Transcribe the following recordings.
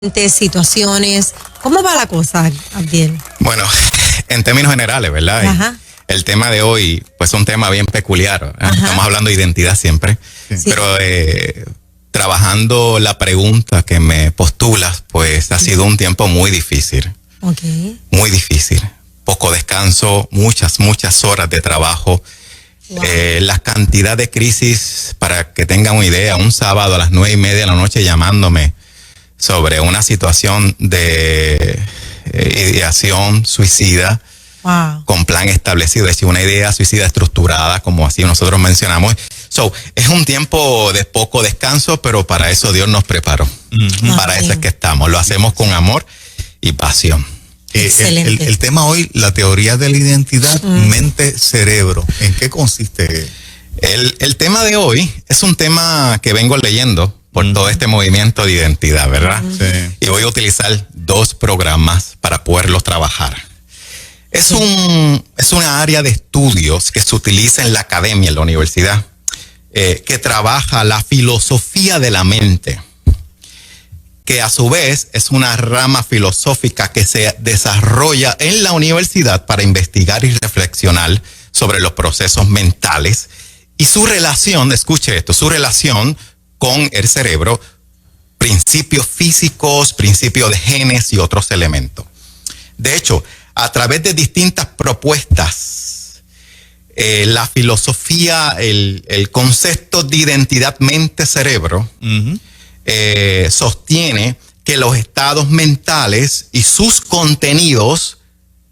situaciones. ¿Cómo va la cosa, Abdiel? Bueno, en términos generales, ¿verdad? Ajá. El tema de hoy, pues es un tema bien peculiar. Ajá. Estamos hablando de identidad siempre, Sí. pero trabajando la pregunta que me postulas, pues ha sido un tiempo muy difícil. Okay. Muy difícil. Poco descanso, muchas horas de trabajo. Wow. La cantidad de crisis, para que tengan una idea, un sábado a las 9:30 de la noche llamándome sobre una situación de ideación suicida. Wow. Con plan establecido, es decir, una idea suicida estructurada, como así nosotros mencionamos. Es un tiempo de poco descanso, pero para eso Dios nos preparó. Para eso es que estamos. Lo hacemos con amor y pasión. Excelente. El tema hoy, la teoría de la identidad, mente-cerebro. ¿En qué consiste? El tema de hoy es un tema que vengo leyendo por todo este movimiento de identidad, ¿verdad? Sí. Y voy a utilizar 2 programas para poderlos trabajar. Es una área de estudios que se utiliza en la academia, en la universidad, que trabaja la filosofía de la mente, que a su vez es una rama filosófica que se desarrolla en la universidad para investigar y reflexionar sobre los procesos mentales y su relación, escuche esto, su relación con el cerebro, principios físicos, principios de genes y otros elementos. De hecho, a través de distintas propuestas, la filosofía, el concepto de identidad mente-cerebro sostiene que los estados mentales y sus contenidos,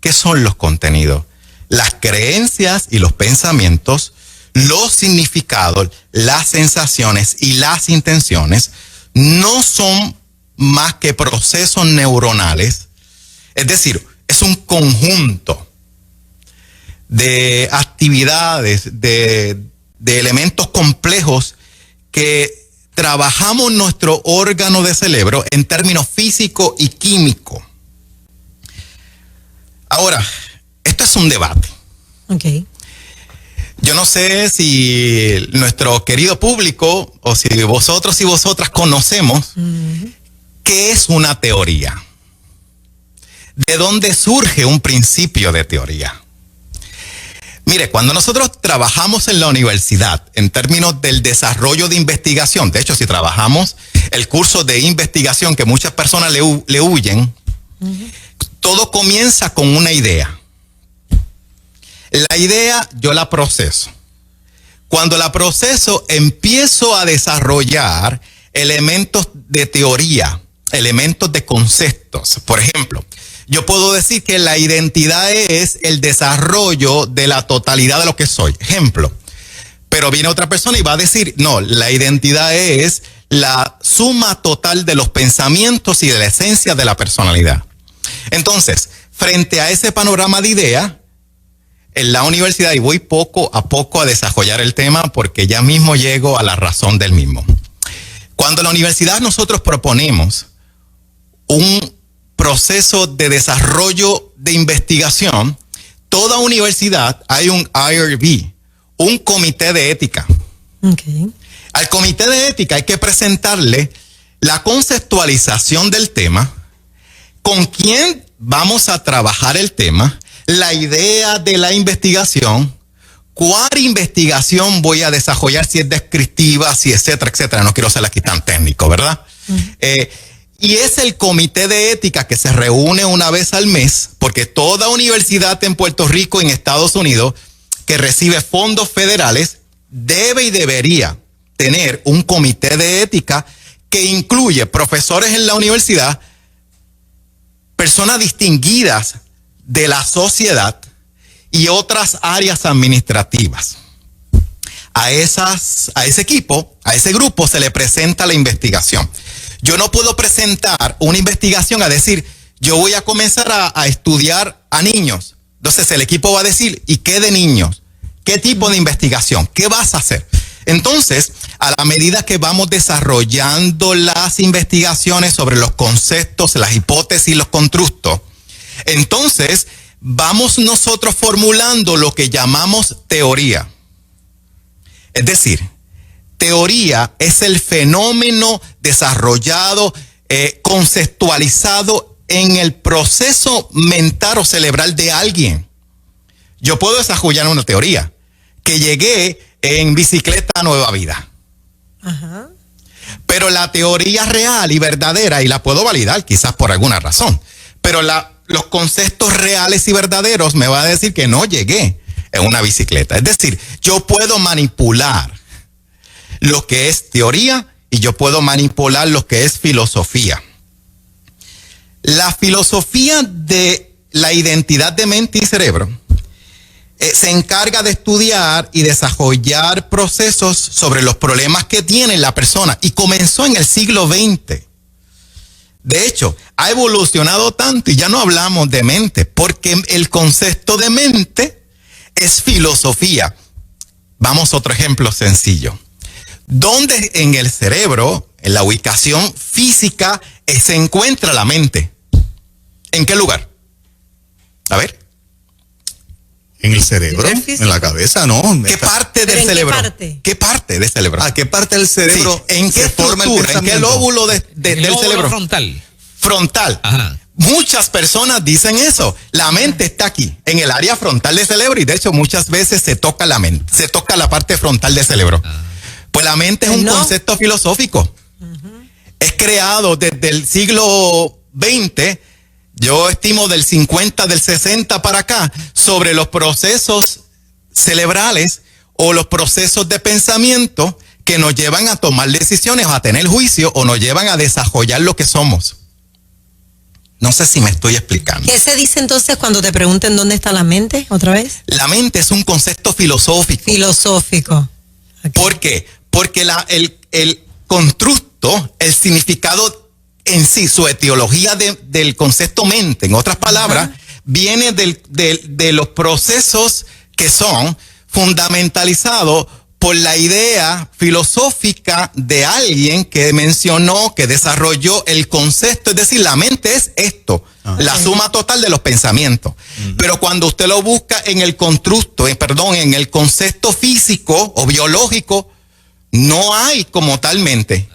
¿qué son los contenidos? Las creencias y los pensamientos, los significados, las sensaciones y las intenciones no son más que procesos neuronales, es decir, es un conjunto de actividades, de elementos complejos que trabajamos nuestro órgano de cerebro en términos físico y químico. Ahora, esto es un debate. Okay. Yo no sé si nuestro querido público o si vosotros y vosotras conocemos qué es una teoría. ¿De dónde surge un principio de teoría? Mire, cuando nosotros trabajamos en la universidad en términos del desarrollo de investigación, de hecho, si trabajamos el curso de investigación que muchas personas le huyen, todo comienza con una idea. La idea yo la proceso. Cuando la proceso, empiezo a desarrollar elementos de teoría, elementos de conceptos. Por ejemplo, yo puedo decir que la identidad es el desarrollo de la totalidad de lo que soy. Ejemplo. Pero viene otra persona y va a decir, no, la identidad es la suma total de los pensamientos y de la esencia de la personalidad. Entonces, frente a ese panorama de idea, en la universidad, y voy poco a poco a desarrollar el tema porque ya mismo llego a la razón del mismo. Cuando en la universidad nosotros proponemos un proceso de desarrollo de investigación, toda universidad hay un IRB, un comité de ética. Okay. Al comité de ética hay que presentarle la conceptualización del tema, con quién vamos a trabajar el tema, la idea de la investigación, cuál investigación voy a desarrollar, si es descriptiva, si etcétera, etcétera. No quiero ser aquí tan técnico, ¿verdad? Y es el comité de ética que se reúne una vez al mes, porque toda universidad en Puerto Rico y en Estados Unidos que recibe fondos federales debe y debería tener un comité de ética que incluye profesores en la universidad, personas distinguidas de la sociedad y otras áreas administrativas. A ese equipo, a ese grupo se le presenta la investigación. Yo no puedo presentar una investigación a decir, yo voy a comenzar a estudiar a niños. Entonces el equipo va a decir, ¿y qué de niños? ¿Qué tipo de investigación? ¿Qué vas a hacer? Entonces, a la medida que vamos desarrollando las investigaciones sobre los conceptos, las hipótesis y los constructos, entonces vamos nosotros formulando lo que llamamos teoría. Es decir, teoría es el fenómeno desarrollado conceptualizado en el proceso mental o cerebral de alguien. Yo puedo desarrollar una teoría, que llegué en bicicleta a Nueva Vida. Ajá. Pero la teoría real y verdadera, y la puedo validar quizás por alguna razón, pero los conceptos reales y verdaderos me va a decir que no llegué en una bicicleta. Es decir, yo puedo manipular lo que es teoría y yo puedo manipular lo que es filosofía. La filosofía de la identidad de mente y cerebro se encarga de estudiar y desarrollar procesos sobre los problemas que tiene la persona y comenzó en el siglo XX. De hecho, ha evolucionado tanto y ya no hablamos de mente, porque el concepto de mente es filosofía. Vamos a otro ejemplo sencillo. ¿Dónde en el cerebro, en la ubicación física, se encuentra la mente? ¿En qué lugar? A ver. En el cerebro, en la cabeza, ¿no? ¿Qué parte del cerebro? ¿Qué parte del cerebro? ¿Qué parte del cerebro? Sí. ¿En qué estructura? ¿En qué lóbulo del cerebro? Frontal. Frontal. Ajá. Muchas personas dicen eso. La mente está aquí, en el área frontal del cerebro, y de hecho muchas veces se toca la mente, se toca la parte frontal del cerebro. Pues la mente es un concepto filosófico. Es creado desde el siglo XX. Yo estimo del 50, del 60 para acá, sobre los procesos cerebrales o los procesos de pensamiento que nos llevan a tomar decisiones o a tener juicio o nos llevan a desarrollar lo que somos. No sé si me estoy explicando. ¿Qué se dice entonces cuando te pregunten dónde está la mente, otra vez? La mente es un concepto filosófico. Filosófico. Okay. ¿Por qué? Porque el constructo, el significado en sí, su etiología del concepto mente, en otras palabras, viene de los procesos que son fundamentalizados por la idea filosófica de alguien que mencionó, que desarrolló el concepto. Es decir, la mente es esto, la suma total de los pensamientos. Pero cuando usted lo busca en el constructo, en el concepto físico o biológico, no hay como tal mente.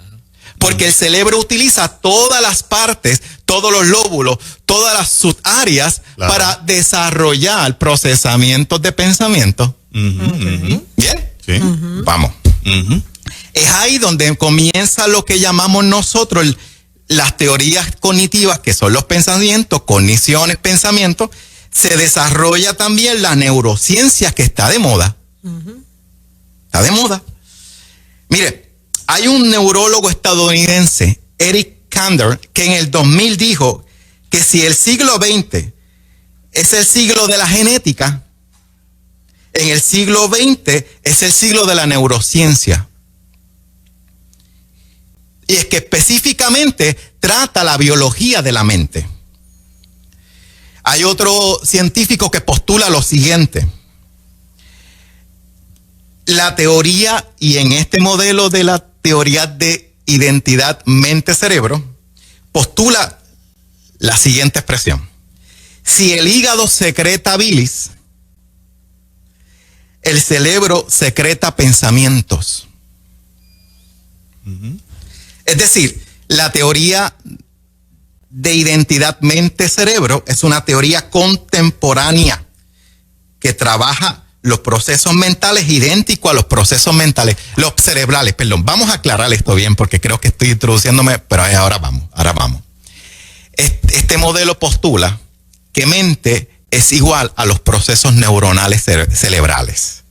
Porque el cerebro utiliza todas las partes, todos los lóbulos, todas las subáreas para desarrollar procesamientos de pensamiento. ¿Bien? Sí. Vamos. Es ahí donde comienza lo que llamamos nosotros las teorías cognitivas, que son los pensamientos, cogniciones, pensamientos. Se desarrolla también la neurociencia, que está de moda. Está de moda. Mire, hay un neurólogo estadounidense, Eric Kander, que en el 2000 dijo que si el siglo XX es el siglo de la genética, en el siglo XX es el siglo de la neurociencia. Y es que específicamente trata la biología de la mente. Hay otro científico que postula lo siguiente. La teoría, y en este modelo de la teoría de identidad mente-cerebro, postula la siguiente expresión. Si el hígado secreta bilis, el cerebro secreta pensamientos. Es decir, la teoría de identidad mente-cerebro es una teoría contemporánea que trabaja los procesos mentales idénticos a los procesos mentales, los cerebrales, perdón. Vamos a aclarar esto bien porque creo que estoy introduciéndome, pero ahora vamos. Este modelo postula que mente es igual a los procesos neuronales cerebrales.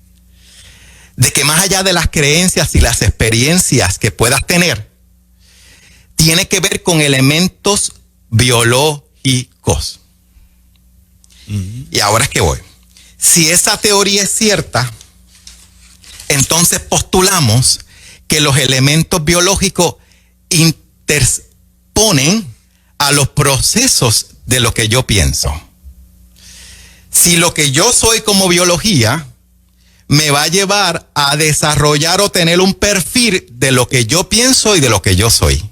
De que más allá de las creencias y las experiencias que puedas tener, tiene que ver con elementos biológicos. Y ahora es que voy. Si esa teoría es cierta, entonces postulamos que los elementos biológicos interponen a los procesos de lo que yo pienso. Si lo que yo soy como biología me va a llevar a desarrollar o tener un perfil de lo que yo pienso y de lo que yo soy.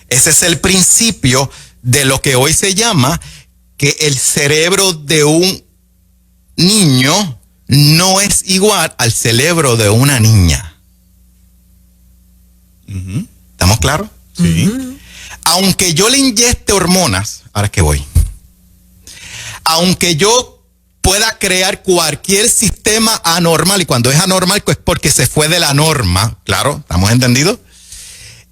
Ese es el principio de lo que hoy se llama que el cerebro de un niño no es igual al cerebro de una niña. ¿Estamos claros? Sí. aunque yo le inyecte hormonas, ahora es que voy, aunque yo pueda crear cualquier sistema anormal, y cuando es anormal es porque se fue de la norma, claro, ¿estamos entendidos?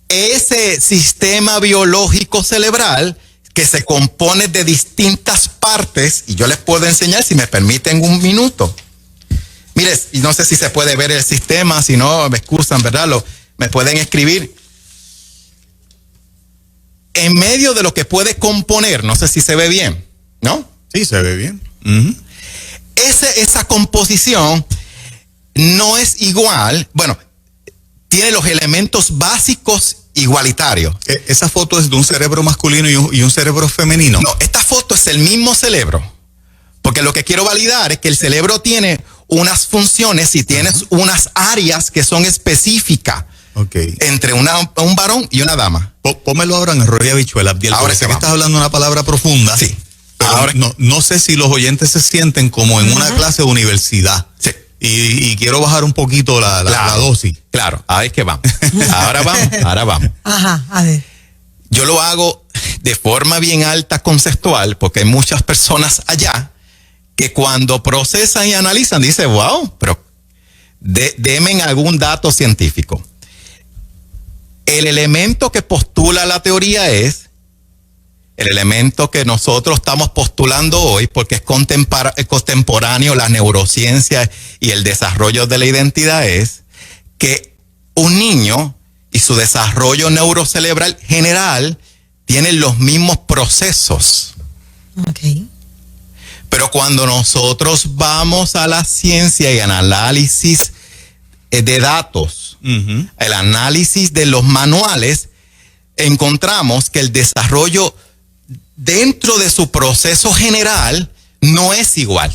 Ese sistema biológico cerebral que se compone de distintas partes, y yo les puedo enseñar si me permiten un minuto. Mire, y no sé si se puede ver el sistema, si no, me excusan, ¿verdad? Me pueden escribir. En medio de lo que puede componer, no sé si se ve bien, ¿no? Sí, se ve bien. Esa composición no es igual, bueno, tiene los elementos básicos igualitarios. Esa foto es de un cerebro masculino y un cerebro femenino. No, esta foto es el mismo cerebro, porque lo que quiero validar es que el cerebro tiene unas funciones y tienes unas áreas que son específicas entre un varón y una dama. Pómelo ahora en error y habichuela, Abdiel. Ahora sé que estás hablando una palabra profunda. Sí. Ahora no sé si los oyentes se sienten como en una clase de universidad. Sí. Y quiero bajar un poquito la dosis. Claro, ahí es que vamos. Ahora vamos. Ajá, a ver. Yo lo hago de forma bien alta conceptual, porque hay muchas personas allá que cuando procesan y analizan dicen, wow, pero denme algún dato científico. El elemento que postula la teoría es el elemento que nosotros estamos postulando hoy, porque es contemporáneo la neurociencia y el desarrollo de la identidad, es que un niño y su desarrollo neurocerebral general tienen los mismos procesos. Okay. Pero cuando nosotros vamos a la ciencia y al análisis de datos, el análisis de los manuales, encontramos que el desarrollo dentro de su proceso general no es igual.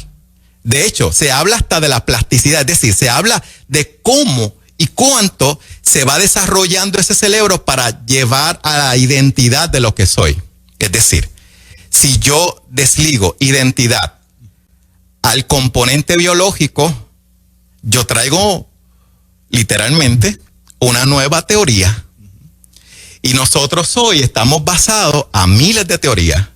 De hecho, se habla hasta de la plasticidad, es decir, se habla de cómo y cuánto se va desarrollando ese cerebro para llevar a la identidad de lo que soy. Es decir, si yo desligo identidad al componente biológico, yo traigo literalmente una nueva teoría. Y nosotros hoy estamos basados a miles de teorías.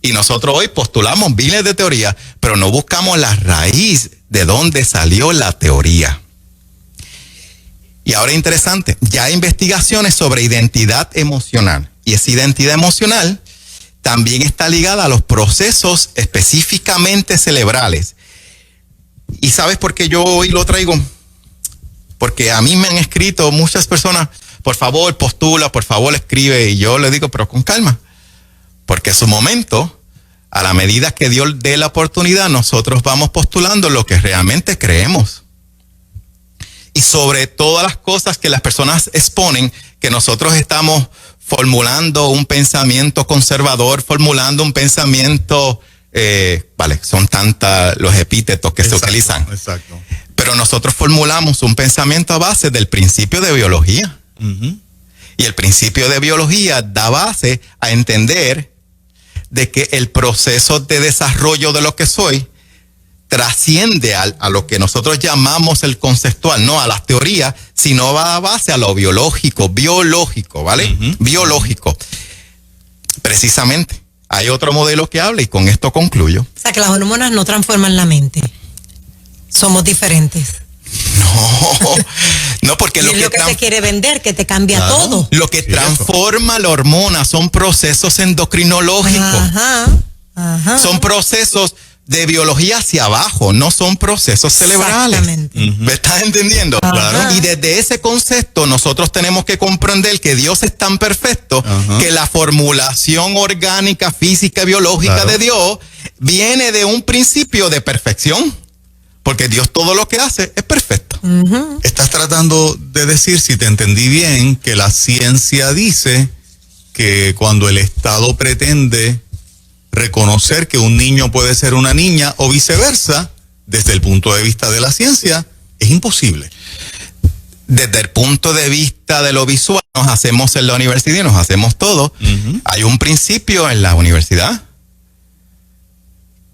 Y nosotros hoy postulamos miles de teorías, pero no buscamos la raíz de dónde salió la teoría. Y ahora interesante, ya hay investigaciones sobre identidad emocional. Y esa identidad emocional también está ligada a los procesos específicamente cerebrales. ¿Y sabes por qué yo hoy lo traigo? Porque a mí me han escrito muchas personas, por favor postula, por favor escribe, y yo le digo, pero con calma, porque en su momento, a la medida que Dios dé la oportunidad, nosotros vamos postulando lo que realmente creemos. Y sobre todas las cosas que las personas exponen, que nosotros estamos formulando un pensamiento conservador, formulando un pensamiento, son tantos los epítetos que se utilizan. Exacto. Pero nosotros formulamos un pensamiento a base del principio de biología. Y el principio de biología da base a entender de que el proceso de desarrollo de lo que soy trasciende a lo que nosotros llamamos el conceptual, no a las teorías, sino va a base a lo biológico, ¿vale? Biológico. Precisamente. Hay otro modelo que habla y con esto concluyo. O sea, que las hormonas no transforman la mente. Somos diferentes. No, porque lo que te quiere vender, que te cambia todo. Lo que transforma la hormona son procesos endocrinológicos. Ajá. Son procesos de biología hacia abajo, no son procesos cerebrales. Exactamente. ¿Me estás entendiendo? Claro. Y desde ese concepto nosotros tenemos que comprender que Dios es tan perfecto que la formulación orgánica, física y biológica de Dios viene de un principio de perfección. Porque Dios todo lo que hace es perfecto. Estás tratando de decir, si te entendí bien, que la ciencia dice que cuando el Estado pretende reconocer que un niño puede ser una niña o viceversa, desde el punto de vista de la ciencia, es imposible. Desde el punto de vista de lo visual, nos hacemos en la universidad y nos hacemos todo. Hay un principio en la universidad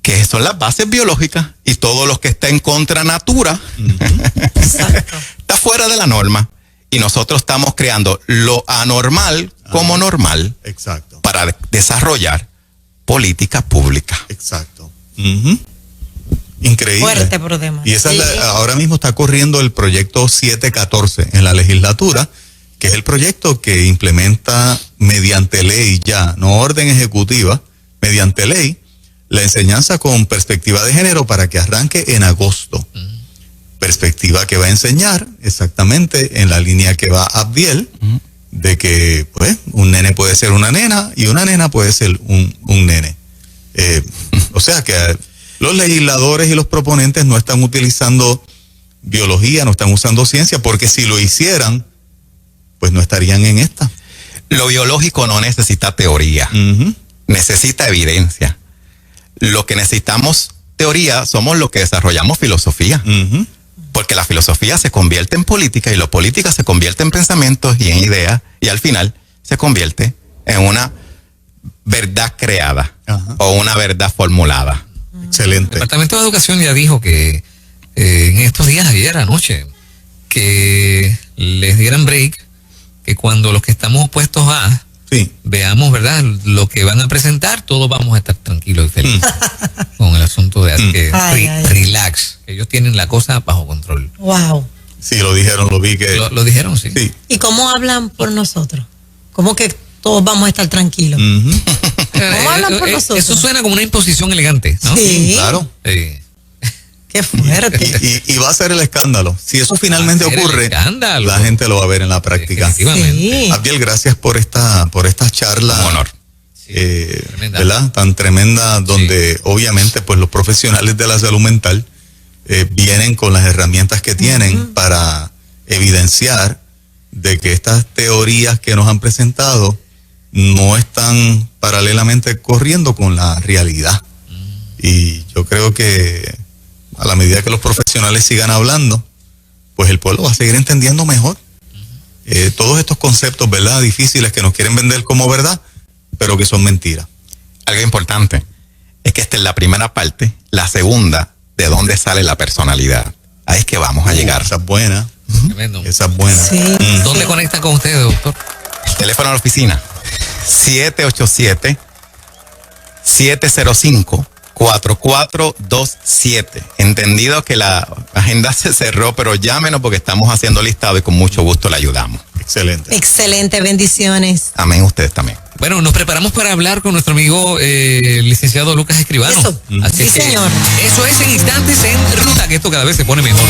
que son las bases biológicas, y todo lo que está en contra natura está fuera de la norma, y nosotros estamos creando lo anormal como normal. Exacto. Para desarrollar política pública. Exacto. Increíble. Fuerte, pero demás. Y esa es ahora mismo está corriendo el proyecto 714 en la legislatura, que es el proyecto que implementa mediante ley ya, no orden ejecutiva, mediante ley, la enseñanza con perspectiva de género para que arranque en agosto. Perspectiva que va a enseñar exactamente en la línea que va Abdiel, de que pues un nene puede ser una nena y una nena puede ser un nene. O sea que los legisladores y los proponentes no están utilizando biología, no están usando ciencia, porque si lo hicieran, pues no estarían en esta. Lo biológico no necesita teoría, necesita evidencia. Lo que necesitamos teoría somos los que desarrollamos filosofía. Porque la filosofía se convierte en política y la política se convierte en pensamientos y en ideas y al final se convierte en una verdad creada o una verdad formulada. Excelente. El Departamento de Educación ya dijo que en estos días, ayer anoche, que les dieran break, que cuando los que estamos opuestos a veamos, ¿verdad?, lo que van a presentar, todos vamos a estar tranquilos y felices con el asunto de que relax, que ellos tienen la cosa bajo control. Wow. Sí, lo dijeron, lo vi que... Lo dijeron, sí. ¿Y cómo hablan por nosotros? ¿Cómo que todos vamos a estar tranquilos? ¿Cómo hablan por nosotros? Eso suena como una imposición elegante, ¿no? Sí. Claro. Sí. Qué fuerte. Y va a ser el escándalo. Si eso finalmente ocurre, la gente lo va a ver en la práctica. Sí. Abdiel, gracias por esta charla. Un honor. ¿Verdad? Tan tremenda, donde obviamente pues los profesionales de la salud mental vienen con las herramientas que tienen para evidenciar de que estas teorías que nos han presentado no están paralelamente corriendo con la realidad. Y yo creo que a la medida que los profesionales sigan hablando, pues el pueblo va a seguir entendiendo mejor todos estos conceptos, ¿verdad?, difíciles que nos quieren vender como verdad, pero que son mentiras. Algo importante es que esta es la primera parte, la segunda, de dónde sale la personalidad. Ahí es que vamos a llegar. Esa es buena. Tremendo. Esa es buena. Sí. ¿Dónde conectan con ustedes, doctor? Teléfono a la oficina, 787-705-4427. Entendido que la agenda se cerró, pero llámenos porque estamos haciendo listado y con mucho gusto le ayudamos. Excelente. Excelente, bendiciones. Amén, ustedes también. Bueno, nos preparamos para hablar con nuestro amigo licenciado Lucas Escribano. Eso. Así Sí, que señor. eso es en instantes en Ruta, que esto cada vez se pone mejor.